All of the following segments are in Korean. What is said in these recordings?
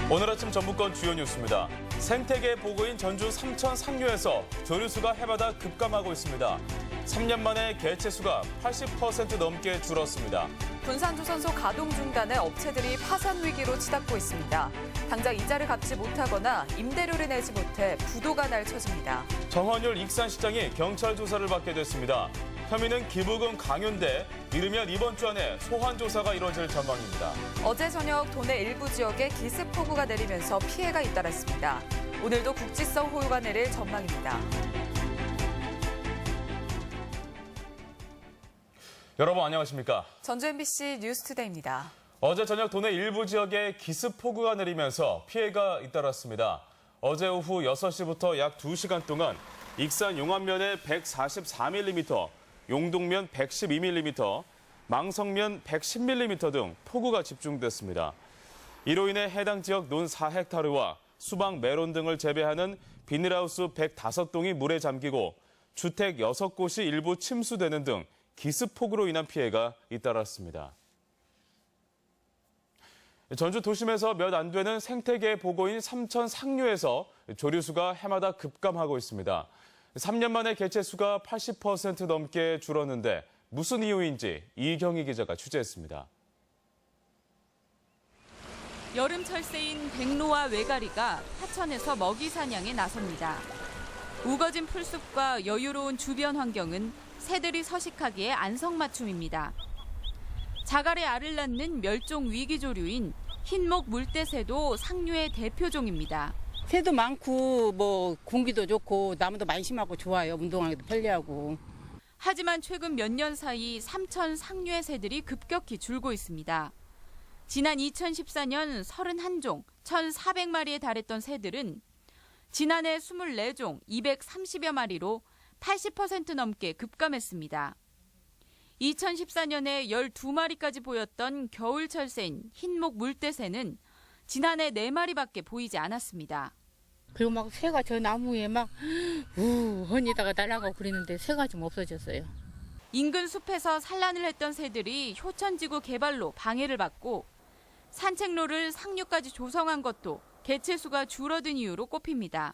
오늘 아침 전북권 주요 뉴스입니다. 생태계 보고인 전주 삼천 상류에서 조류수가 해마다 급감하고 있습니다. 3년 만에 개체수가 80% 넘게 줄었습니다. 군산조선소 가동 중단에 업체들이 파산 위기로 치닫고 있습니다. 당장 이자를 갚지 못하거나 임대료를 내지 못해 부도가 날 처지입니다. 정헌율 익산시장이 경찰 조사를 받게 됐습니다. 혐의는 기부금 강요인데 이르면 이번 주 안에 소환 조사가 이뤄질 전망입니다. 어제 저녁 도내 일부 지역에 기습폭우가 내리면서 피해가 잇따랐습니다. 오늘도 국지성 호우가 내릴 전망입니다. 여러분 안녕하십니까? 전주 MBC 뉴스투데이입니다. 어제 저녁 도내 일부 지역에 기습폭우가 내리면서 피해가 잇따랐습니다. 어제 오후 6시부터 약 2시간 동안 익산 용안면에 144mm, 용동면 112mm, 망성면 110mm 등 폭우가 집중됐습니다. 이로 인해 해당 지역 논 4헥타르와 수박, 메론 등을 재배하는 비닐하우스 105동이 물에 잠기고 주택 6곳이 일부 침수되는 등 기습폭우로 인한 피해가 잇따랐습니다. 전주 도심에서 몇 안 되는 생태계 보고인 삼천 상류에서 조류수가 해마다 급감하고 있습니다. 3년 만에 개체수가 80% 넘게 줄었는데 무슨 이유인지 이경희 기자가 취재했습니다. 여름철새인 백로와 외가리가 하천에서 먹이 사냥에 나섭니다. 우거진 풀숲과 여유로운 주변 환경은 새들이 서식하기에 안성맞춤입니다. 자갈에 알을 낳는 멸종 위기조류인 흰목 물대새도 상류의 대표종입니다. 새도 많고 공기도 좋고 나무도 많이 심하고 좋아요. 운동하기도 편리하고. 하지만 최근 몇 년 사이 삼천 상류의 새들이 급격히 줄고 있습니다. 지난 2014년 31종, 1,400마리에 달했던 새들은 지난해 24종, 230여 마리로 80% 넘게 급감했습니다. 2014년에 12마리까지 보였던 겨울철새인 흰목 물대새는 지난해 4마리밖에 보이지 않았습니다. 그리고 막 새가 저 나무에 막 헌이다가 날아가고 그랬는데 새가 좀 없어졌어요. 인근 숲에서 산란을 했던 새들이 효천지구 개발로 방해를 받고 산책로를 상류까지 조성한 것도 개체수가 줄어든 이유로 꼽힙니다.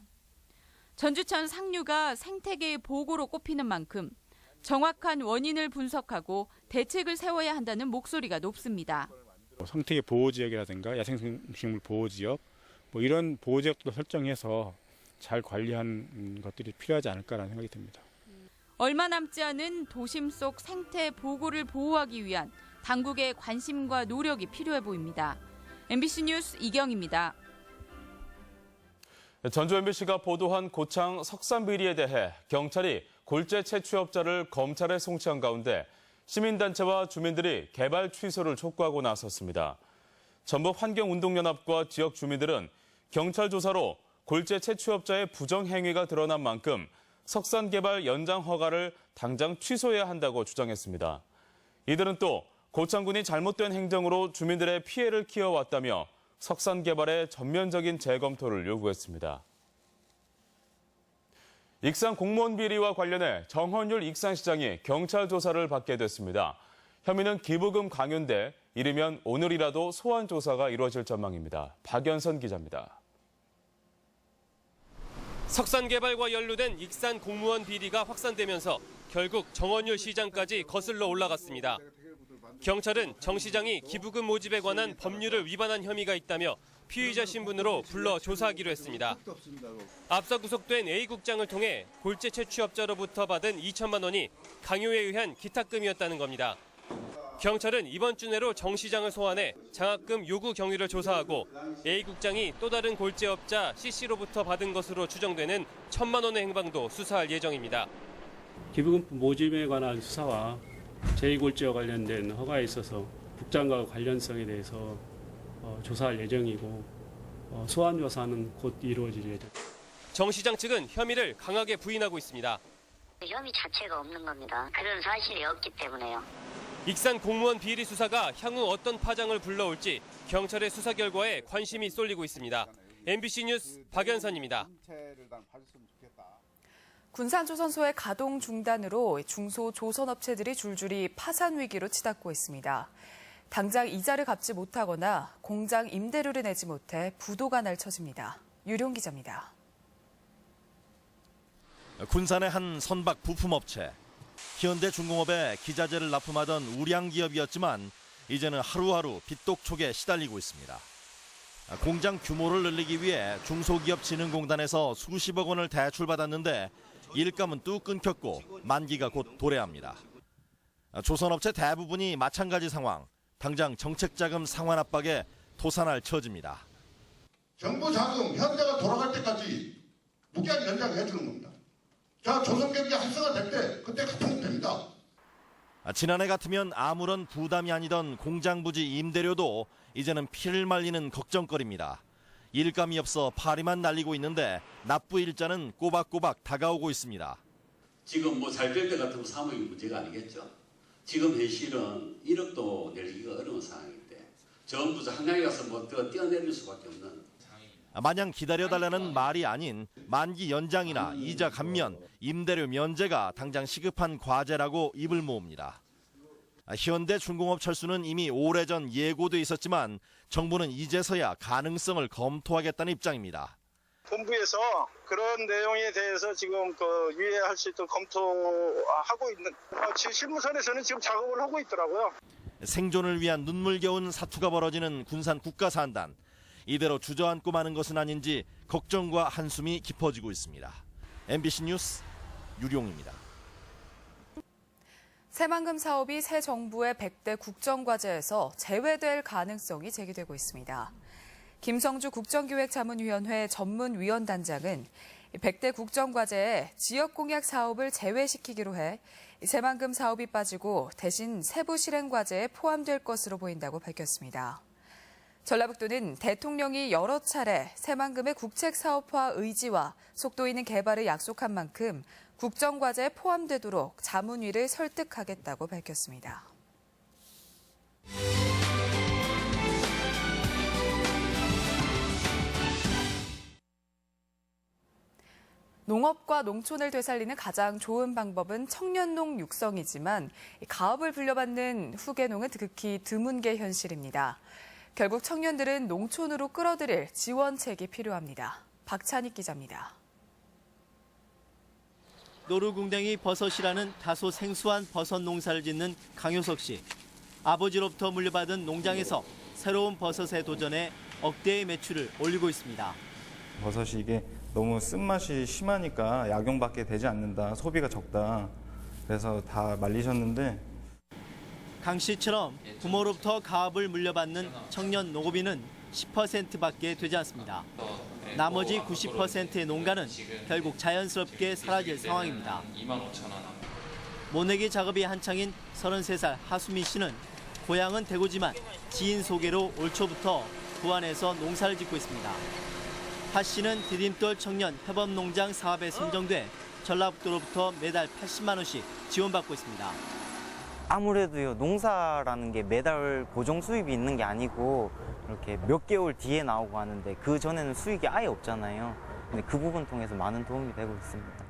전주천 상류가 생태계의 보고로 꼽히는 만큼 정확한 원인을 분석하고 대책을 세워야 한다는 목소리가 높습니다. 생태계 보호지역이라든가 야생식물 보호지역 이런 보호지역도 설정해서 잘 관리하는 것들이 필요하지 않을까라는 생각이 듭니다. 얼마 남지 않은 도심 속 생태 보고를 보호하기 위한 당국의 관심과 노력이 필요해 보입니다. MBC 뉴스 이경입니다. 전주 MBC가 보도한 고창 석산 비리에 대해 경찰이 골재 채취업자를 검찰에 송치한 가운데 시민단체와 주민들이 개발 취소를 촉구하고 나섰습니다. 전북환경운동연합과 지역 주민들은 경찰 조사로 골재 채취업자의 부정행위가 드러난 만큼 석산 개발 연장 허가를 당장 취소해야 한다고 주장했습니다. 이들은 또 고창군이 잘못된 행정으로 주민들의 피해를 키워왔다며 석산 개발의 전면적인 재검토를 요구했습니다. 익산 공무원 비리와 관련해 정헌율 익산시장이 경찰 조사를 받게 됐습니다. 혐의는 기부금 강요인데 이르면 오늘이라도 소환 조사가 이루어질 전망입니다. 박연선 기자입니다. 석산 개발과 연루된 익산 공무원 비리가 확산되면서 결국 정헌율 시장까지 거슬러 올라갔습니다. 경찰은 정 시장이 기부금 모집에 관한 법률을 위반한 혐의가 있다며 피의자 신분으로 불러 조사하기로 했습니다. 앞서 구속된 A국장을 통해 골재 채취업자로부터 받은 2천만 원이 강요에 의한 기탁금이었다는 겁니다. 경찰은 이번 주 내로 정 시장을 소환해 장학금 요구 경위를 조사하고 A국장이 또 다른 골재업자 C씨로부터 받은 것으로 추정되는 1,000만 원의 행방도 수사할 예정입니다. 기부금 모집에 관한 수사와 제2골재와 관련된 허가에 있어서 국장과 관련성에 대해서 조사할 예정이고 소환 조사는 곧 이루어질 예정입니다. 정 시장 측은 혐의를 강하게 부인하고 있습니다. 혐의 자체가 없는 겁니다. 그런 사실이 없기 때문에요. 익산 공무원 비리 수사가 향후 어떤 파장을 불러올지 경찰의 수사 결과에 관심이 쏠리고 있습니다. MBC 뉴스 박연선입니다. 군산조선소의 가동 중단으로 중소조선업체들이 줄줄이 파산 위기로 치닫고 있습니다. 당장 이자를 갚지 못하거나 공장 임대료를 내지 못해 부도가 날 처지입니다. 유룡 기자입니다. 군산의 한 선박 부품업체. 현대중공업에 기자재를 납품하던 우량 기업이었지만 이제는 하루하루 빚독촉에 시달리고 있습니다. 공장 규모를 늘리기 위해 중소기업진흥공단에서 수십억 원을 대출받았는데 일감은 뚝 끊겼고 만기가 곧 도래합니다. 조선업체 대부분이 마찬가지 상황. 당장 정책자금 상환 압박에 도산할 처지입니다. 정부 자금 현대가 돌아갈 때까지 무기한 연장해 주는 겁니다. 자, 조선경제 활성화될 때 그때 갚으면 됩니다. 지난해 같으면 아무런 부담이 아니던 공장 부지 임대료도 이제는 피를 말리는 걱정거리입니다. 일감이 없어 파리만 날리고 있는데 납부 일자는 꼬박꼬박 다가오고 있습니다. 지금 뭐 잘 될 때 같으면 3억이 문제가 아니겠죠. 지금 현실은 1억도 내기가 어려운 상황일 때 전부 한강에 가서 뭐 뛰어내릴 수밖에 없는. 마냥 기다려달라는 말이 아닌 만기 연장이나 이자 감면, 임대료 면제가 당장 시급한 과제라고 입을 모읍니다. 현대중공업 철수는 이미 오래전 예고돼 있었지만 정부는 이제서야 가능성을 검토하겠다는 입장입니다. 본부에서 그런 내용에 대해서 지금 유예할 수 있도록 검토하고 있는 실무선에서는 지금 작업을 하고 있더라고요. 생존을 위한 눈물겨운 사투가 벌어지는 군산 국가산단. 이대로 주저앉고 마는 것은 아닌지 걱정과 한숨이 깊어지고 있습니다. MBC 뉴스 유룡입니다. 새만금 사업이 새 정부의 100대 국정과제에서 제외될 가능성이 제기되고 있습니다. 김성주 국정기획자문위원회 전문위원단장은 100대 국정과제에 지역공약 사업을 제외시키기로 해 새만금 사업이 빠지고 대신 세부 실행과제에 포함될 것으로 보인다고 밝혔습니다. 전라북도는 대통령이 여러 차례 새만금의 국책사업화 의지와 속도 있는 개발을 약속한 만큼 국정과제에 포함되도록 자문위를 설득하겠다고 밝혔습니다. 농업과 농촌을 되살리는 가장 좋은 방법은 청년농 육성이지만 가업을 불려받는 후계농은 극히 드문 게 현실입니다. 결국 청년들은 농촌으로 끌어들일 지원책이 필요합니다. 박찬익 기자입니다. 노루궁뎅이 버섯이라는 다소 생소한 버섯 농사를 짓는 강효석 씨. 아버지로부터 물려받은 농장에서 새로운 버섯에 도전해 억대의 매출을 올리고 있습니다. 버섯이 이게 너무 쓴맛이 심하니까 약용밖에 되지 않는다, 소비가 적다. 그래서 다 말리셨는데 강 씨처럼 부모로부터 가업을 물려받는 청년 농업인은 10%밖에 되지 않습니다. 나머지 90%의 농가는 결국 자연스럽게 사라질 상황입니다. 모내기 작업이 한창인 33살 하수민 씨는 고향은 대구지만 지인 소개로 올 초부터 부안에서 농사를 짓고 있습니다. 하 씨는 디딤돌 청년 협업농장 사업에 선정돼 전라북도로부터 매달 80만 원씩 지원받고 있습니다. 아무래도요, 농사라는 게 매달 고정 수입이 있는 게 아니고 이렇게 몇 개월 뒤에 나오고 하는데 그 전에는 수익이 아예 없잖아요. 근데 그 부분 통해서 많은 도움이 되고 있습니다.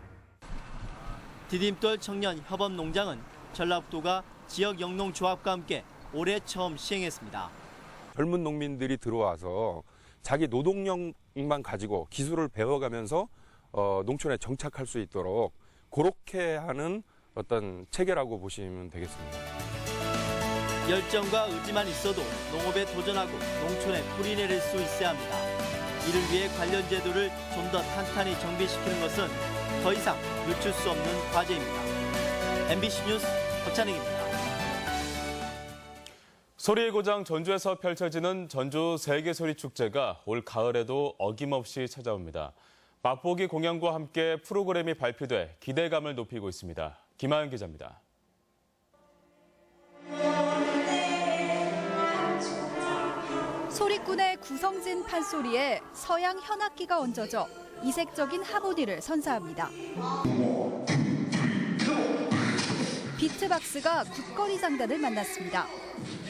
디딤돌 청년 협업농장은 전라북도가 지역 영농조합과 함께 올해 처음 시행했습니다. 젊은 농민들이 들어와서 자기 노동력만 가지고 기술을 배워가면서 농촌에 정착할 수 있도록 그렇게 하는 어떤 체계라고 보시면 되겠습니다. 열정과 의지만 있어도 농업에 도전하고 농촌에 뿌리 내릴 수 있어야 합니다. 이를 위해 관련 제도를 좀 더 탄탄히 정비시키는 것은 더 이상 늦출 수 없는 과제입니다. MBC 뉴스 박찬익입니다. 소리의 고장 전주에서 펼쳐지는 전주 세계소리축제가 올 가을에도 어김없이 찾아옵니다. 맛보기 공연과 함께 프로그램이 발표돼 기대감을 높이고 있습니다. 김하연 기자입니다. 소리꾼의 구성진 판소리에 서양 현악기가 얹어져 이색적인 하모니를 선사합니다. 비트박스가 국거리 장단을 만났습니다.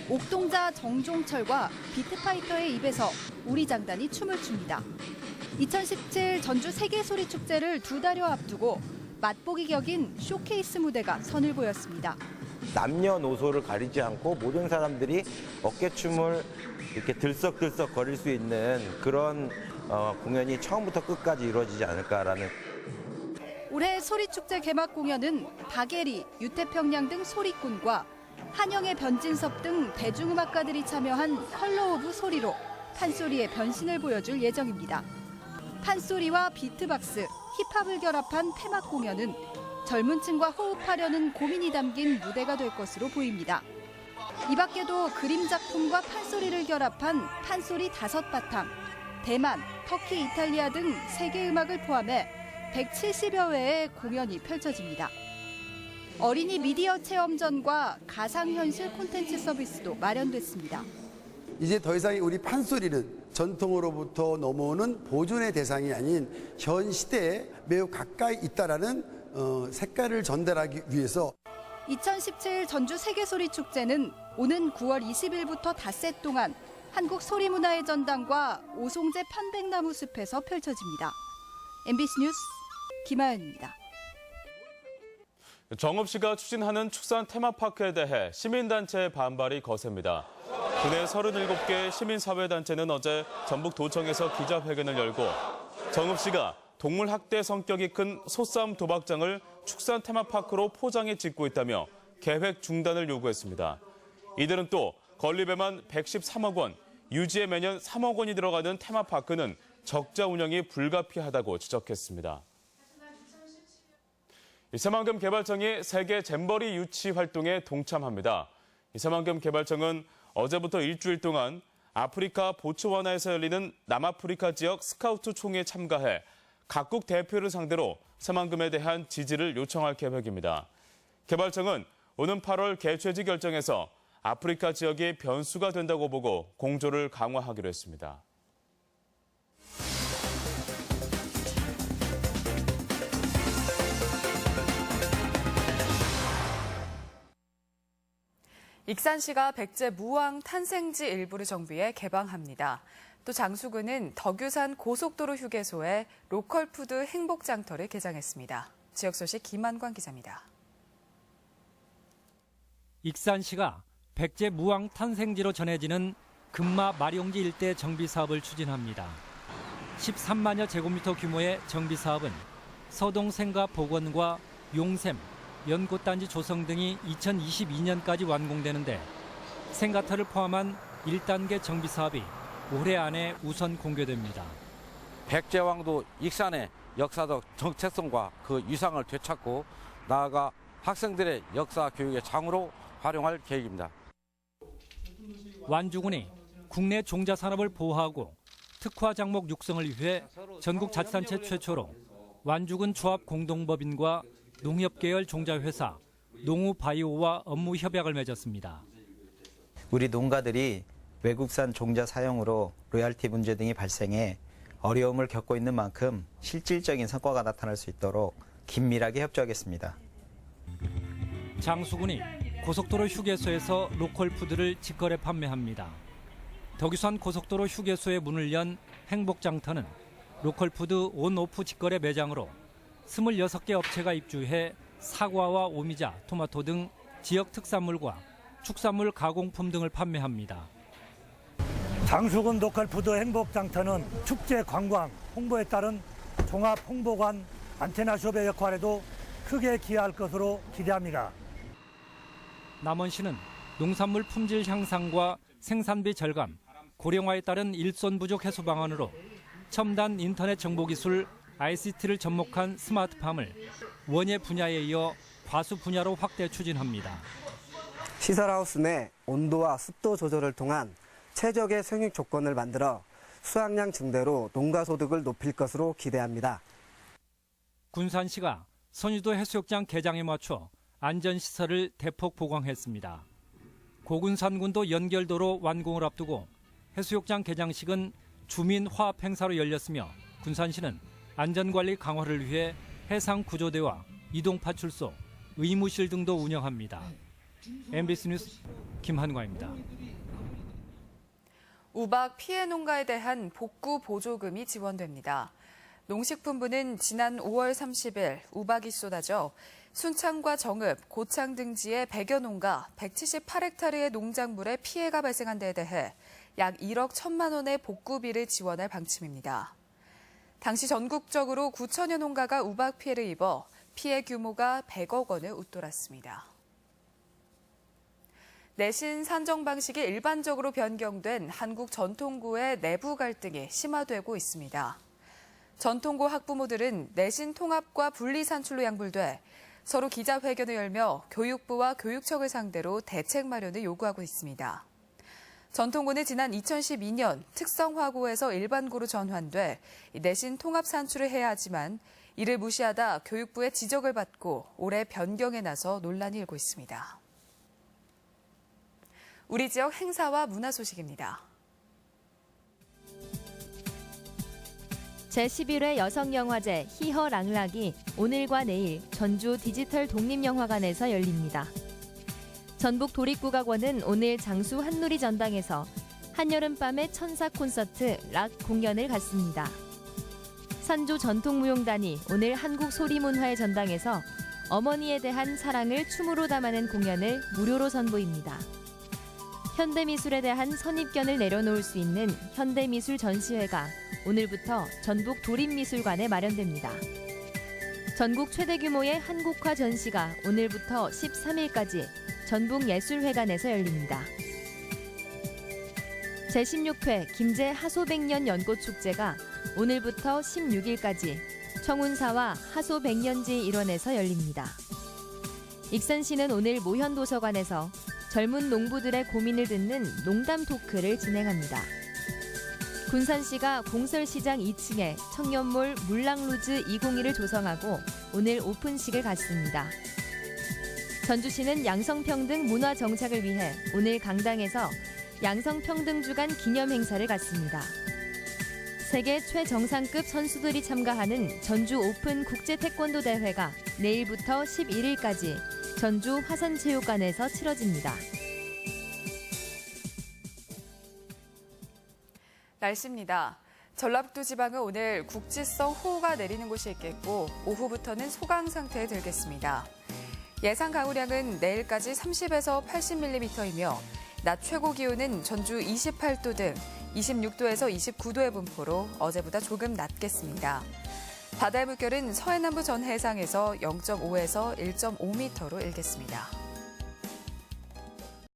옥동자 정종철과 비트파이터의 입에서 우리 장단이 춤을 춥니다. 2017 전주 세계소리축제를 2달여 앞두고 맛보기 격인 쇼케이스 무대가 선을 보였습니다. 남녀노소를 가리지 않고 모든 사람들이 어깨춤을 이렇게 들썩들썩 거릴 수 있는 그런 공연이 처음부터 끝까지 이루어지지 않을까라는. 올해 소리축제 개막 공연은 박예리, 유태평양 등 소리꾼과 한영의 변진섭 등 대중음악가들이 참여한 컬러 오브 소리로 판소리의 변신을 보여줄 예정입니다. 판소리와 비트박스, 힙합을 결합한 테마 공연은 젊은 층과 호흡하려는 고민이 담긴 무대가 될 것으로 보입니다. 이 밖에도 그림 작품과 판소리를 결합한 판소리 5바탕, 대만, 터키, 이탈리아 등 세계 음악을 포함해 170여 회의 공연이 펼쳐집니다. 어린이 미디어 체험전과 가상현실 콘텐츠 서비스도 마련됐습니다. 이제 더 이상 우리 판소리는 전통으로부터 넘어오는 보존의 대상이 아닌 현 시대에 매우 가까이 있다라는 색깔을 전달하기 위해서 2017 전주 세계소리축제는 오는 9월 20일부터 닷새 동안 한국소리문화의 전당과 오송제 편백나무 숲에서 펼쳐집니다. MBC 뉴스 김하연입니다. 정읍시가 추진하는 축산 테마파크에 대해 시민단체의 반발이 거셉니다. 국내 37개 시민사회단체는 어제 전북도청에서 기자회견을 열고 정읍시가 동물 학대 성격이 큰 소싸움 도박장을 축산 테마파크로 포장해 짓고 있다며 계획 중단을 요구했습니다. 이들은 또 건립에만 113억 원, 유지에 매년 3억 원이 들어가는 테마파크는 적자 운영이 불가피하다고 지적했습니다. 새만금 개발청이 세계 잼버리 유치 활동에 동참합니다. 새만금 개발청은 어제부터 일주일 동안 아프리카 보츠와나에서 열리는 남아프리카 지역 스카우트 총회에 참가해 각국 대표를 상대로 새만금에 대한 지지를 요청할 계획입니다. 개발청은 오는 8월 개최지 결정에서 아프리카 지역이 변수가 된다고 보고 공조를 강화하기로 했습니다. 익산시가 백제 무왕 탄생지 일부를 정비해 개방합니다. 또 장수군은 덕유산 고속도로 휴게소에 로컬푸드 행복장터를 개장했습니다. 지역 소식 김한관 기자입니다. 익산시가 백제 무왕 탄생지로 전해지는 금마 마룡지 일대 정비 사업을 추진합니다. 13만여 제곱미터 규모의 정비 사업은 서동생가 복원과 용샘, 연꽃단지 조성 등이 2022년까지 완공되는데 생가터를 포함한 1단계 정비 사업이 올해 안에 우선 공개됩니다. 백제왕도 익산의 역사적 정체성과 그 유상을 되찾고 나아가 학생들의 역사 교육의 장으로 활용할 계획입니다. 완주군이 국내 종자 산업을 보호하고 특화 작목 육성을 위해 전국 자치단체 최초로 완주군 조합 공동법인과 농협계열 종자회사 농우바이오와 업무 협약을 맺었습니다. 우리 농가들이 외국산 종자 사용으로 로열티 문제 등이 발생해 어려움을 겪고 있는 만큼 실질적인 성과가 나타날 수 있도록 긴밀하게 협조하겠습니다. 장수군이 고속도로 휴게소에서 로컬푸드를 직거래 판매합니다. 덕유산 고속도로 휴게소에 문을 연 행복장터는 로컬푸드 온오프 직거래 매장으로 26개 업체가 입주해 사과와 오미자, 토마토 등 지역 특산물과 축산물 가공품 등을 판매합니다. 장수군 로컬푸드 행복장터는 축제 관광, 홍보에 따른 종합 홍보관 안테나숍의 역할에도 크게 기여할 것으로 기대합니다. 남원시는 농산물 품질 향상과 생산비 절감, 고령화에 따른 일손 부족 해소 방안으로 첨단 인터넷 정보기술 ICT를 접목한 스마트팜을 원예 분야에 이어 과수 분야로 확대 추진합니다. 시설하우스 내 온도와 습도 조절을 통한 최적의 생육 조건을 만들어 수확량 증대로 농가 소득을 높일 것으로 기대합니다. 군산시가 선유도 해수욕장 개장에 맞춰 안전시설을 대폭 보강했습니다. 고군산군도 연결도로 완공을 앞두고 해수욕장 개장식은 주민 화합 행사로 열렸으며 군산시는 안전관리 강화를 위해 해상구조대와 이동파출소, 의무실 등도 운영합니다. MBC 뉴스 김한과입니다. 우박 피해 농가에 대한 복구 보조금이 지원됩니다. 농식품부는 지난 5월 30일 우박이 쏟아져 순창과 정읍, 고창 등지의 100여 농가 178헥타르의 농작물에 피해가 발생한 데에 대해 약 1억 1천만 원의 복구비를 지원할 방침입니다. 당시 전국적으로 9천여 농가가 우박 피해를 입어 피해 규모가 100억 원을 웃돌았습니다. 내신 산정 방식이 일반적으로 변경된 한국 전통고의 내부 갈등이 심화되고 있습니다. 전통고 학부모들은 내신 통합과 분리 산출로 양분돼 서로 기자회견을 열며 교육부와 교육청을 상대로 대책 마련을 요구하고 있습니다. 전통고는 지난 2012년 특성화고에서 일반고로 전환돼 내신 통합 산출을 해야 하지만 이를 무시하다 교육부의 지적을 받고 올해 변경에 나서 논란이 일고 있습니다. 우리 지역 행사와 문화 소식입니다. 제11회 여성영화제 희허랑락이 오늘과 내일 전주 디지털 독립영화관에서 열립니다. 전북 도립국악원은 오늘 장수 한누리 전당에서 한여름밤의 천사 콘서트 락 공연을 갖습니다. 산조 전통무용단이 오늘 한국소리문화의 전당에서 어머니에 대한 사랑을 춤으로 담아낸 공연을 무료로 선보입니다. 현대미술에 대한 선입견을 내려놓을 수 있는 현대미술 전시회가 오늘부터 전북 도립미술관에 마련됩니다. 전국 최대 규모의 한국화 전시가 오늘부터 13일까지 전북예술회관에서 열립니다. 제16회 김제 하소백년 연꽃축제가 오늘부터 16일까지 청운사와 하소백년지 일원에서 열립니다. 익산시는 오늘 모현도서관에서 젊은 농부들의 고민을 듣는 농담 토크를 진행합니다. 군산시가 공설시장 2층에 청년몰 물랑루즈 202를 조성하고 오늘 오픈식을 갖습니다. 전주시는 양성평등 문화 정착을 위해 오늘 강당에서 양성평등 주간 기념 행사를 갖습니다. 세계 최정상급 선수들이 참가하는 전주 오픈 국제 태권도 대회가 내일부터 11일까지 전주 화산체육관에서 치러집니다. 날씨입니다. 전라북도 지방은 오늘 국지성 호우가 내리는 곳이 있겠고 오후부터는 소강 상태에 들겠습니다. 예상 강우량은 내일까지 30에서 80mm이며 낮 최고 기온은 전주 28도 등 26도에서 29도의 분포로 어제보다 조금 낮겠습니다. 바다의 물결은 서해남부 전 해상에서 0.5에서 1.5m로 일겠습니다.